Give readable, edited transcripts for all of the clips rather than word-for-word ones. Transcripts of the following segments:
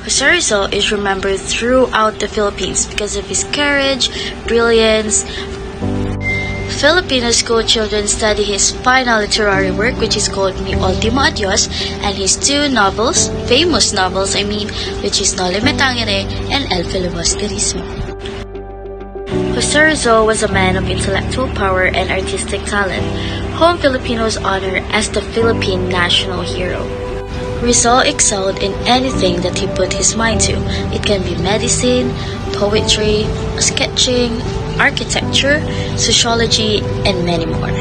Jose Rizal is remembered throughout the Philippines because of his courage, brilliance. Filipino school children study his final literary work, which is called Mi Ultimo Adios, and his two novels, famous novels, which is Noli Me Tangere and El Filibusterismo. Jose Rizal was a man of intellectual power and artistic talent, whom Filipinos honor as the Philippine National Hero. Rizal excelled in anything that he put his mind to. It can be medicine, poetry, sketching, architecture, sociology, and many more.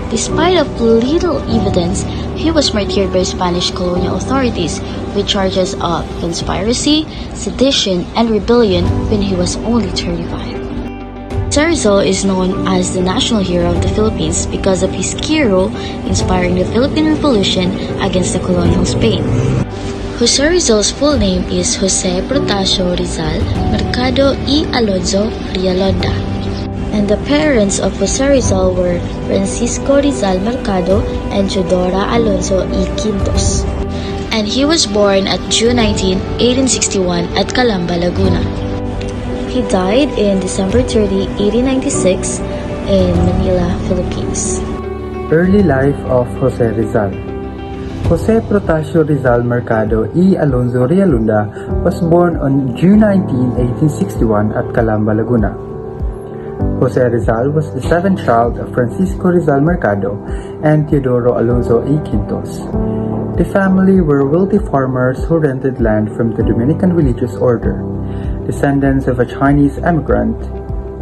Despite of little evidence, he was martyred by Spanish colonial authorities with charges of conspiracy, sedition, and rebellion when he was only 35. Rizal is known as the national hero of the Philippines because of his key role inspiring the Philippine Revolution against the colonial Spain. Jose Rizal's full name is Jose Protasio Rizal Mercado y Alonso Rialonda, and the parents of Jose Rizal were Francisco Rizal Mercado and Teodora Alonso y Quintos, and he was born at June 19, 1861 at Calamba, Laguna. He died in December 30, 1896 in Manila, Philippines. Early life of Jose Rizal. Jose Protasio Rizal Mercado y Alonso Rialunda was born on June 19, 1861 at Calamba, Laguna. Jose Rizal was the seventh child of Francisco Rizal Mercado and Teodoro Alonso y Quintos. The family were wealthy farmers who rented land from the Dominican religious order, descendants of a Chinese emigrant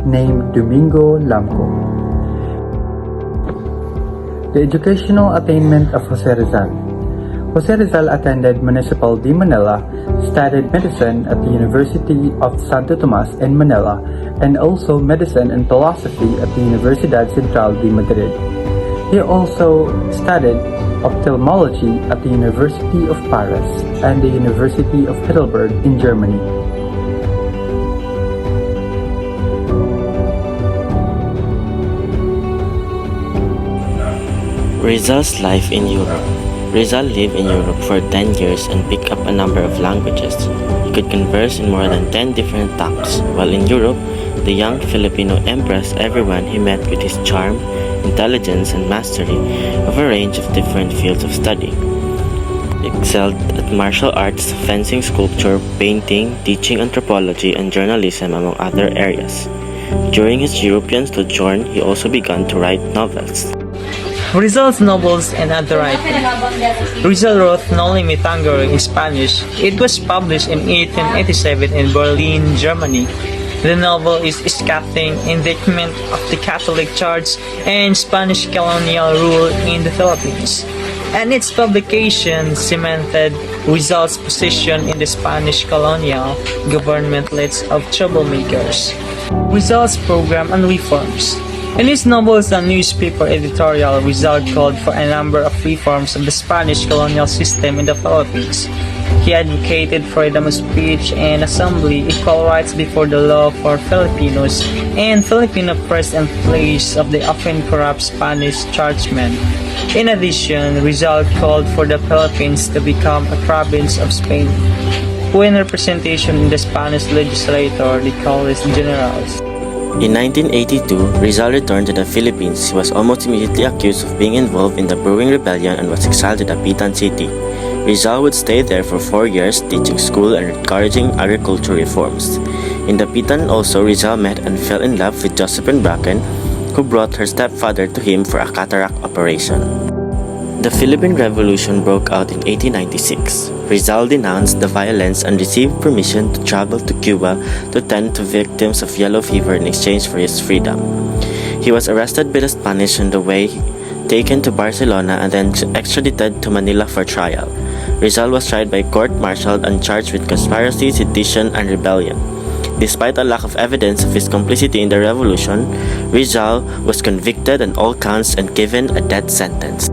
named Domingo Lamco. The educational attainment of Jose Rizal. Jose Rizal attended Municipal de Manila, studied medicine at the University of Santo Tomas in Manila, and also medicine and philosophy at the Universidad Central de Madrid. He also studied ophthalmology at the University of Paris and the University of Heidelberg in Germany. Rizal's life in Europe. Rizal lived in Europe for 10 years and picked up a number of languages. He could converse in more than 10 different tongues. While in Europe, the young Filipino impressed everyone he met with his charm, intelligence, and mastery of a range of different fields of study. He excelled at martial arts, fencing, sculpture, painting, teaching anthropology, and journalism, among other areas. During his European sojourn, he also began to write novels. Rizal's novels and other writing. Rizal wrote Noli Me Tangere in Spanish. It was published in 1887 in Berlin, Germany. The novel is a scathing indictment of the Catholic Church and Spanish colonial rule in the Philippines, and its publication cemented Rizal's position in the Spanish colonial government list of troublemakers. Rizal's program and reforms. In his novels and newspaper editorial, Rizal called for a number of reforms of the Spanish colonial system in the Philippines. He advocated freedom of speech and assembly, equal rights before the law for Filipinos, and Filipino press in place of the often corrupt Spanish churchmen. In addition, Rizal called for the Philippines to become a province of Spain, when representation in the Spanish legislature, the Coles Generales. In 1982, Rizal returned to the Philippines. He was almost immediately accused of being involved in the brewing rebellion and was exiled to Dapitan City. Rizal would stay there for 4 years, teaching school and encouraging agriculture reforms. In Dapitan also, Rizal met and fell in love with Josephine Bracken, who brought her stepfather to him for a cataract operation. The Philippine Revolution broke out in 1896. Rizal denounced the violence and received permission to travel to Cuba to tend to victims of yellow fever in exchange for his freedom. He was arrested by the Spanish on the way, taken to Barcelona, and then extradited to Manila for trial. Rizal was tried by court-martialed and charged with conspiracy, sedition, and rebellion. Despite a lack of evidence of his complicity in the revolution, Rizal was convicted on all counts and given a death sentence.